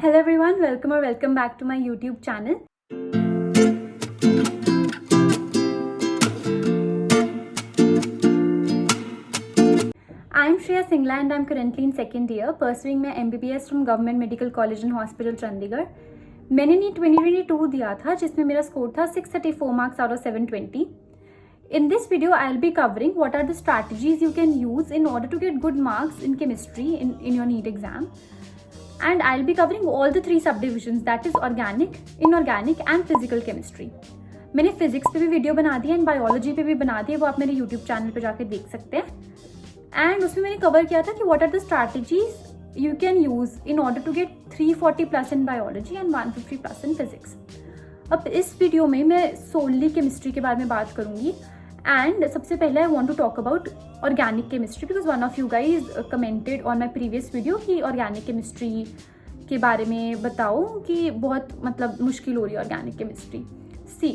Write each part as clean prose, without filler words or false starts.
Hello everyone, welcome back to my YouTube channel. I'm Shreya Singla and I'm currently in second year pursuing my MBBS from Government Medical College and Hospital Chandigarh. मैंने NEET 2022 दिया था जिसमें मेरा score था 634 marks out of 720. In this video, I'll be covering what are the strategies you can use in order to get good marks in chemistry in your NEET exam. And I'll be covering all the three subdivisions, that is organic, inorganic and physical chemistry. मैंने physics पे भी video बना दी है and biology पे भी बना दी है, वो आप मेरे यूट्यूब चैनल पे जाके देख सकते हैं. एंड उसमें मैंने कवर किया था कि what are the strategies you can use in order to get 340+ in biology and 150+ in physics. अब इस वीडियो में मैं सोलली केमिस्ट्री के बारे में बात करूंगी. एंड सबसे पहले I want to talk about organic chemistry because one of you guys commented on my previous video कि ऑर्गेनिक केमिस्ट्री के बारे में बताओ कि बहुत मुश्किल हो रही है organic chemistry. See,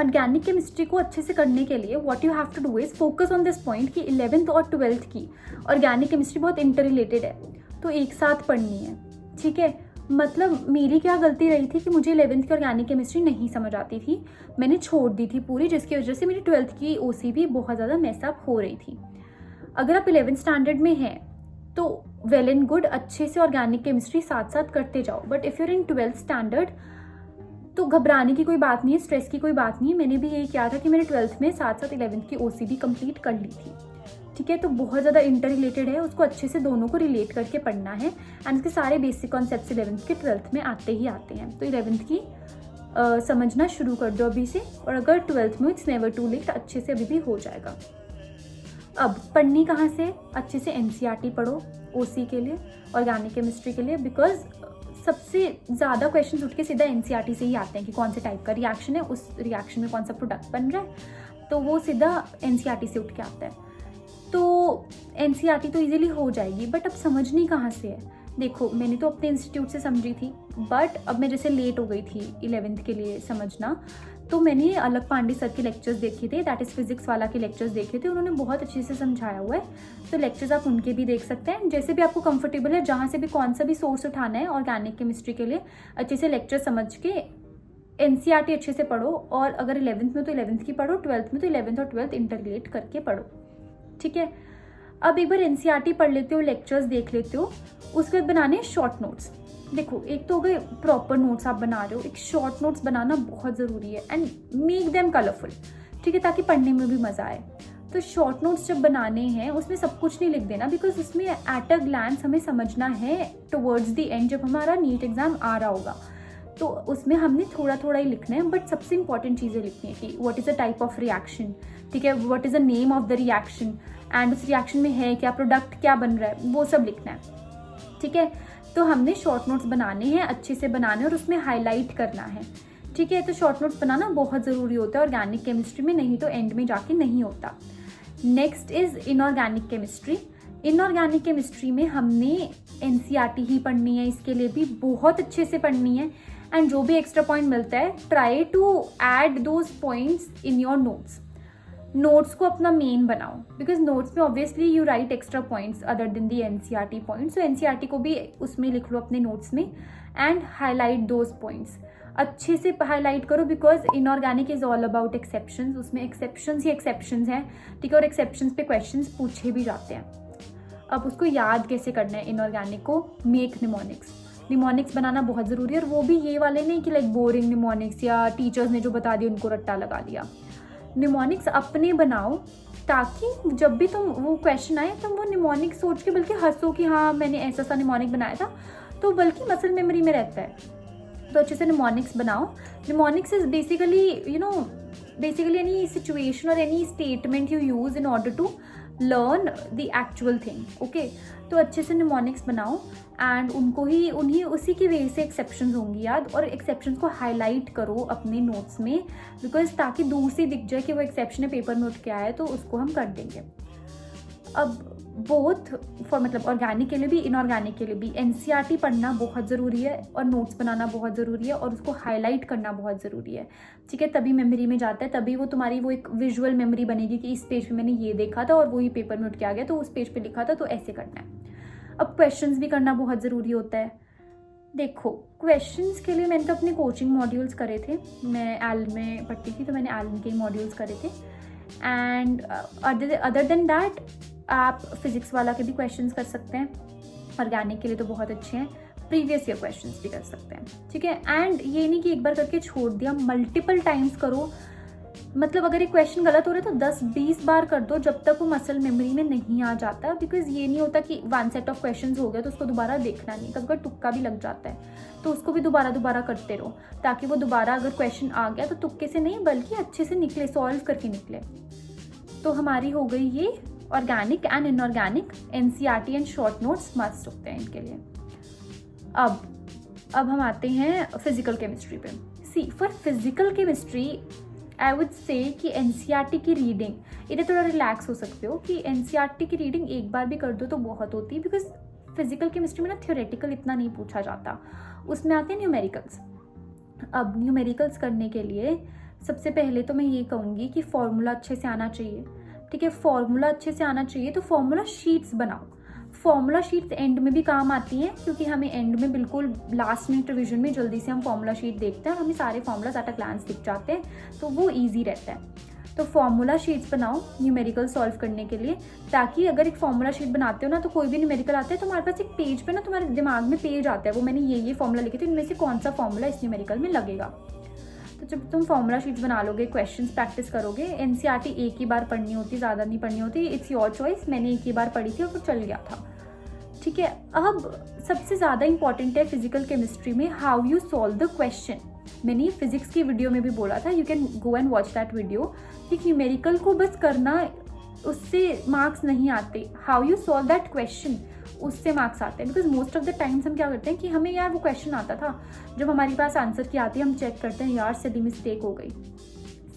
organic chemistry को अच्छे से करने के लिए what you have to do is focus on this point कि 11th और 12th की ऑर्गेनिक केमिस्ट्री बहुत इंटर रिलेटेड है, तो एक साथ पढ़नी है. ठीक है, मेरी क्या गलती रही थी कि मुझे 11th की ऑर्गेनिक केमिस्ट्री नहीं समझ आती थी, मैंने छोड़ दी थी पूरी, जिसकी वजह से मेरी 12th की OC भी बहुत ज़्यादा मेसअप हो रही थी. अगर आप 11th स्टैंडर्ड में हैं तो वेल एंड गुड, अच्छे से ऑर्गेनिक केमिस्ट्री साथ साथ करते जाओ. But if you're in 12th standard तो घबराने की कोई बात नहीं है, स्ट्रेस की कोई बात नहीं है. मैंने भी यही किया था कि मैंने 12th में साथ साथ 11th की OC भी कंप्लीट कर ली थी. ठीक है, तो बहुत ज़्यादा इंटर रिलेटेड है, उसको अच्छे से दोनों को रिलेट करके पढ़ना है. एंड उसके सारे बेसिक कॉन्सेप्ट्स 11th के 12th में आते ही आते हैं. तो 11th की समझना शुरू कर दो अभी से, और अगर 12th में इट्स नेवर टू लेट, अच्छे से अभी भी हो जाएगा. अब पढ़नी कहाँ से? अच्छे से NCERT पढ़ो OC के लिए, ऑर्गेनिक केमिस्ट्री के लिए, बिकॉज सबसे ज़्यादा क्वेश्चन उठ के सीधा NCERT से ही आते हैं कि कौन से टाइप का रिएक्शन है, उस रिएक्शन में कौन सा प्रोडक्ट बन रहा है, तो वो सीधा NCERT से उठ के आता है. तो NCERT तो इजीली हो जाएगी, बट अब समझनी कहाँ से है? देखो, मैंने तो अपने इंस्टीट्यूट से समझी थी, बट अब मैं जैसे लेट हो गई थी 11th के लिए समझना, तो मैंने अलग पांडे सर के लेक्चर्स देखे थे, दैट इज़ फिजिक्स वाला के लेक्चर्स देखे थे. उन्होंने बहुत अच्छे से समझाया हुआ है, तो लेक्चर्स आप उनके भी देख सकते हैं. जैसे भी आपको कंफर्टेबल है, जहाँ से भी कौन सा भी सोर्स उठाना है ऑर्गेनिक केमिस्ट्री के लिए, अच्छे से लेक्चर समझ के NCERT अच्छे से पढ़ो. और अगर 11th में तो 11th की पढ़ो, 12th में तो 11th और 12th इंटर रिलेट करके पढ़ो. ठीक है, अब एक बार NCERT पढ़ लेते हो, लेक्चर्स देख लेते हो, उसके बाद बनाने शॉर्ट नोट्स. देखो, एक तो हो गए प्रॉपर नोट्स आप बना रहे हो, एक शॉर्ट नोट्स बनाना बहुत ज़रूरी है. एंड मेक देम कलरफुल, ठीक है, ताकि पढ़ने में भी मज़ा आए. तो शॉर्ट नोट्स जब बनाने हैं उसमें सब कुछ नहीं लिख देना, बिकॉज उसमें एट अ ग्लैंस हमें समझना है टुवर्ड्स द एंड, जब हमारा नीट एग्जाम आ रहा होगा तो उसमें हमने थोड़ा थोड़ा ही लिखना है. बट सबसे इंपॉर्टेंट चीज़ें लिखनी है कि what is the type of reaction, ठीक है, what is the name of the reaction, and उस रिएक्शन में है क्या, प्रोडक्ट क्या बन रहा है, वो सब लिखना है. ठीक है, तो हमने शॉर्ट नोट्स बनाने हैं, अच्छे से बनाने और उसमें हाईलाइट करना है. ठीक है, तो शॉर्ट नोट्स बनाना बहुत ज़रूरी होता है ऑर्गेनिक केमिस्ट्री में, नहीं तो एंड में जाके नहीं होता. Next is inorganic chemistry. Inorganic chemistry में हमने NCERT ही पढ़नी है, इसके लिए भी बहुत अच्छे से पढ़नी है. एंड जो भी एक्स्ट्रा पॉइंट मिलता है, try to add those points in your notes. Notes को अपना मेन बनाओ, बिकॉज नोट्स में obviously you write extra points other than the NCERT points. So NCERT को भी उसमें लिख लो अपने नोट्स में एंड हाईलाइट दोज पॉइंट्स. अच्छे से हाईलाइट करो, because inorganic is all about exceptions. उसमें एक्सेप्शंस ही एक्सेप्शंस हैं, ठीक है, और एक्सेप्शंस पे क्वेश्चंस पूछे भी जाते हैं. अब उसको याद कैसे करना है इनऑर्गेनिक को? Make mnemonics. निमोनिक्स बनाना बहुत ज़रूरी है, और वो भी ये वाले नहीं कि लाइक बोरिंग निमोनिक्स या टीचर्स ने जो बता दिया उनको रट्टा लगा दिया. निमोनिक्स अपने बनाओ, ताकि जब भी तुम वो क्वेश्चन आए तुम वो निमोनिक सोच के बल्कि हंसो कि हाँ मैंने ऐसा सा निमोनिक बनाया था, तो बल्कि मसल मेमोरी में रहता है. तो अच्छे से निमोनिक्स बनाओ. Mnemonics is basically any situation और any statement you use in order to learn the actual thing. Okay, तो अच्छे से निमोनिक्स बनाओ एंड उन्हीं उसी की वजह से एक्सेप्शंस होंगी याद, और एक्सेप्शंस को हाईलाइट करो अपने नोट्स में, बिकॉज ताकि दूर से दिख जाए कि वो एक्सेप्शन है, पेपर में उठ के आया है, तो उसको हम कर देंगे. अब बोथ फॉर ऑर्गेनिक के लिए भी इनऑर्गेनिक के लिए भी NCERT पढ़ना बहुत ज़रूरी है, और नोट्स बनाना बहुत ज़रूरी है, और उसको हाईलाइट करना बहुत ज़रूरी है. ठीक है, तभी मेमोरी में जाता है, तभी वो तुम्हारी वो एक विजुअल मेमोरी बनेगी कि इस पेज पे मैंने ये देखा था और वही पेपर में उठ के आ गया, तो उस पेज पे लिखा था, तो ऐसे करना है. अब क्वेश्चंस भी करना बहुत ज़रूरी होता है. देखो, क्वेश्चंस के लिए मैंने तो अपने कोचिंग मॉड्यूल्स करे थे। मैं एल में पढ़ती थी तो मैंने एल के मॉड्यूल्स करे थे। एंड अदर देन दैट आप फिजिक्स वाला के भी क्वेश्चंस कर सकते हैं। ऑर्गेनिक के लिए तो बहुत अच्छे हैं। प्रीवियस ईयर क्वेश्चंस भी कर सकते हैं, ठीक है। एंड ये नहीं कि एक बार करके छोड़ दिया, मल्टीपल टाइम्स करो। मतलब अगर एक क्वेश्चन गलत हो रहा है तो 10-20 बार कर दो जब तक वो मसल मेमोरी में नहीं आ जाता। बिकॉज ये नहीं होता कि वन सेट ऑफ क्वेश्चंस हो गया तो उसको दोबारा देखना नहीं, कभी कभी तुक्का भी लग जाता है तो उसको भी दोबारा करते रहो, ताकि वो दोबारा अगर क्वेश्चन आ गया तो तुक्के से नहीं बल्कि अच्छे से निकले, सॉल्व करके निकले। तो हमारी हो गई ये organic and inorganic. NCERT and short notes must होते हैं इनके लिए। अब हम आते हैं फिजिकल केमिस्ट्री पे। See for physical chemistry I would say कि एनसीईआरटी की रीडिंग इधर थोड़ा रिलैक्स हो सकते हो कि एनसीईआरटी की रीडिंग एक बार भी कर दो तो बहुत होती है। बिकॉज फिजिकल केमिस्ट्री में ना थ्योरेटिकल इतना नहीं पूछा जाता, उसमें आते हैं न्यूमेरिकल्स। अब न्यूमेरिकल्स करने के लिए सबसे पहले तो मैं ये कहूँगी कि फॉर्मूला अच्छे से आना चाहिए, ठीक है। फॉर्मूला अच्छे से आना चाहिए तो फॉर्मूला शीट्स बनाओ। फॉर्मूला शीट्स एंड में भी काम आती हैं, क्योंकि हमें एंड में बिल्कुल लास्ट मिनट रिविजन में जल्दी से हम फॉर्मूला शीट देखते हैं और हमें सारे फॉर्मूलाज एट अ ग्लांस दिख जाते हैं, तो वो ईजी रहता है। तो फॉर्मूला शीट्स बनाओ न्यूमेरिकल सॉल्व करने के लिए, ताकि अगर एक फॉर्मूला शीट बनाते हो ना तो कोई भी न्यूमेरिकल आता है तो हमारे पास एक पेज पे ना तुम्हारे दिमाग में पेज आता है, वो मैंने ये फॉर्मूला लिखे थे, इनमें से कौन सा फॉर्मूला इस न्यूमेरिकल में लगेगा। तो जब तुम फॉर्मूला शीट्स बना लोगे, क्वेश्चंस प्रैक्टिस करोगे, एनसीईआरटी एक ही बार पढ़नी होती, ज़्यादा नहीं पढ़नी होती, इट्स योर चॉइस। मैंने एक ही बार पढ़ी थी और वो चल गया था, ठीक है। अब सबसे ज़्यादा इंपॉर्टेंट है फिजिकल केमिस्ट्री में how you solve the question. मैंने फिजिक्स की वीडियो में भी बोला था, you can go and watch that video, कि न्यूमेरिकल को बस करना उससे मार्क्स नहीं आते, how you solve that question उससे मार्क्स आते हैं। Because most of the times हम क्या करते हैं कि हमें यार वो क्वेश्चन आता था, जब हमारे पास आंसर की आती है हम चेक करते हैं यार सिली मिस्टेक हो गई।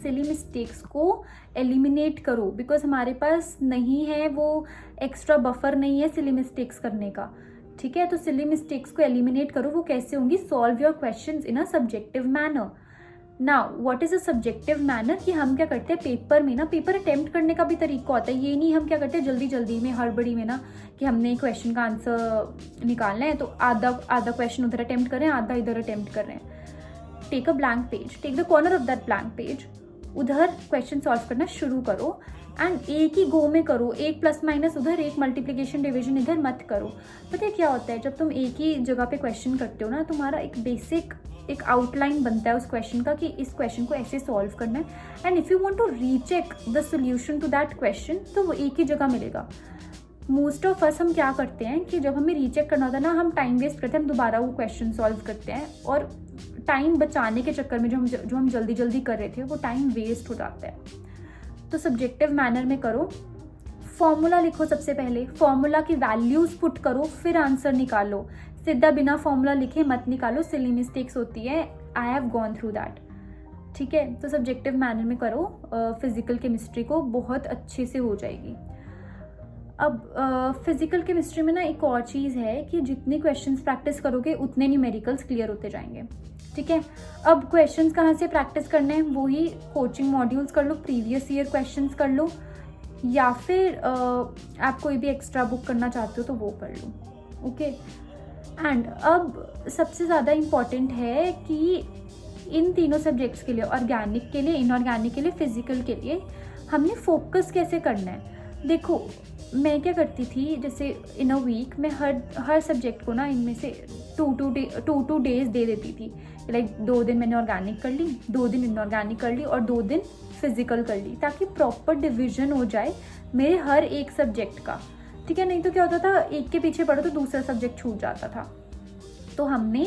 सिली मिस्टेक्स को एलिमिनेट करो, बिकॉज हमारे पास नहीं है वो एक्स्ट्रा बफर नहीं है सिली मिस्टेक्स करने का, ठीक है। तो सिली मिस्टेक्स को एलिमिनेट करो। वो कैसे होंगी? Solve your questions in a subjective manner. Now what is a subjective manner, कि हम क्या करते हैं पेपर में ना, पेपर अटेम्प्ट करने का भी तरीका होता है। ये नहीं हम क्या करते हैं जल्दी जल्दी में हड़बड़ी में ना कि हमने क्वेश्चन का आंसर निकालना है तो आधा क्वेश्चन उधर अटेम्प्ट कर रहे हैं, आधा इधर अटेम्प्ट कर रहे हैं। Take a blank page, take the corner of that blank page, उधर क्वेश्चन सॉल्व करना शुरू करो एंड एक ही गो में करो। एक प्लस माइनस उधर, एक मल्टीप्लिकेशन डिवीजन इधर मत करो। पता है क्या होता है, जब तुम एक ही जगह पे क्वेश्चन करते हो ना, तुम्हारा एक बेसिक एक आउटलाइन बनता है उस क्वेश्चन का कि इस क्वेश्चन को ऐसे सॉल्व करना है। And if you want to recheck the solution to that question तो वो एक ही जगह मिलेगा। मोस्ट ऑफ अस हम क्या करते हैं कि जब हमें रीचेक करना होता है ना, हम टाइम वेस्ट करते हैं, हम दोबारा वो क्वेश्चन सॉल्व करते हैं और टाइम बचाने के चक्कर में जो हम जल्दी जल्दी कर रहे थे वो टाइम वेस्ट हो जाता है। तो सब्जेक्टिव मैनर में करो। फॉर्मूला लिखो सबसे पहले, फॉर्मूला की वैल्यूज पुट करो, फिर आंसर निकालो। सीधा बिना फॉर्मूला लिखे मत निकालो, सिली मिस्टेक्स होती है, I have gone through that, ठीक है। तो सब्जेक्टिव मैनर में करो, फिजिकल केमिस्ट्री को बहुत अच्छे से हो जाएगी। अब फिजिकल केमिस्ट्री में ना एक और चीज़ है कि जितने क्वेश्चंस प्रैक्टिस करोगे उतने न्यूमेरिकल्स क्लियर होते जाएंगे, ठीक है। अब क्वेश्चंस कहाँ से प्रैक्टिस करने हैं, वही कोचिंग मॉड्यूल्स कर लो, प्रीवियस ईयर क्वेश्चंस कर लो, या फिर आप कोई भी एक्स्ट्रा बुक करना चाहते हो तो वो पढ़ लो, ओके। एंड अब सबसे ज़्यादा इम्पॉर्टेंट है कि इन तीनों सब्जेक्ट्स के लिए, ऑर्गेनिक के लिए, इनऑर्गेनिक के लिए, फिजिकल के लिए, हमने फोकस कैसे करना है। देखो मैं क्या करती थी, जैसे इन अ वीक मैं हर सब्जेक्ट को ना इनमें से टू डेज दे देती थी। लाइक 2 दिन मैंने ऑर्गेनिक कर ली, 2 दिन इनऑर्गेनिक कर ली और 2 दिन फिजिकल कर ली, ताकि प्रॉपर डिवीजन हो जाए मेरे हर एक सब्जेक्ट का, ठीक है। नहीं तो क्या होता था, एक के पीछे पढ़ो तो दूसरा सब्जेक्ट छूट जाता था। तो हमने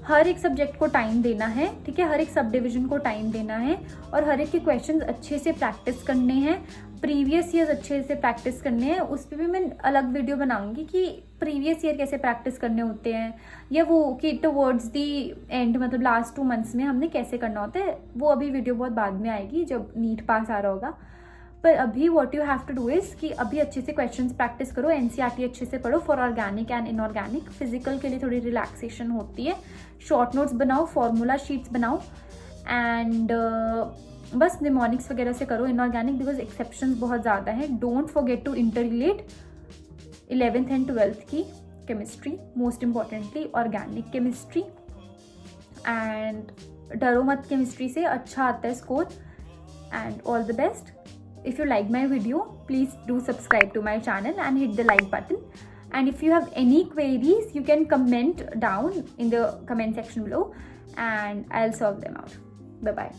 हर एक सब्जेक्ट को टाइम देना है, ठीक है, हर एक सब डिवीजन को टाइम देना है और हर एक के क्वेश्चंस अच्छे से प्रैक्टिस करने हैं, प्रीवियस ईयर अच्छे से प्रैक्टिस करने हैं। उस पर भी मैं अलग वीडियो बनाऊंगी कि प्रीवियस ईयर कैसे प्रैक्टिस करने होते हैं, या वो कि टुवर्ड्स दी एंड मतलब लास्ट 2 मंथ्स में हमने कैसे करना होता है, वो अभी वीडियो बहुत बाद में आएगी जब नीट पास आ रहा होगा। पर अभी what you have to do is कि अभी अच्छे से क्वेश्चंस प्रैक्टिस करो, एनसीईआरटी अच्छे से पढ़ो for organic and inorganic. Physical के लिए थोड़ी रिलैक्सेशन होती है, शॉर्ट नोट्स बनाओ, फॉर्मूला शीट्स बनाओ एंड बस निमोनिक्स वगैरह से करो इनऑर्गेनिक, बिकॉज एक्सेप्शंस बहुत ज़्यादा हैं। Don't forget to interrelate 11th and 12th की, chemistry, most importantly organic chemistry, and डरो मत, केमिस्ट्री से अच्छा आता है score. And all the best. If you like my video, please do subscribe to my channel and hit the like button. And if you have any queries, you can comment down in the comment section below and I'll solve them out. Bye bye.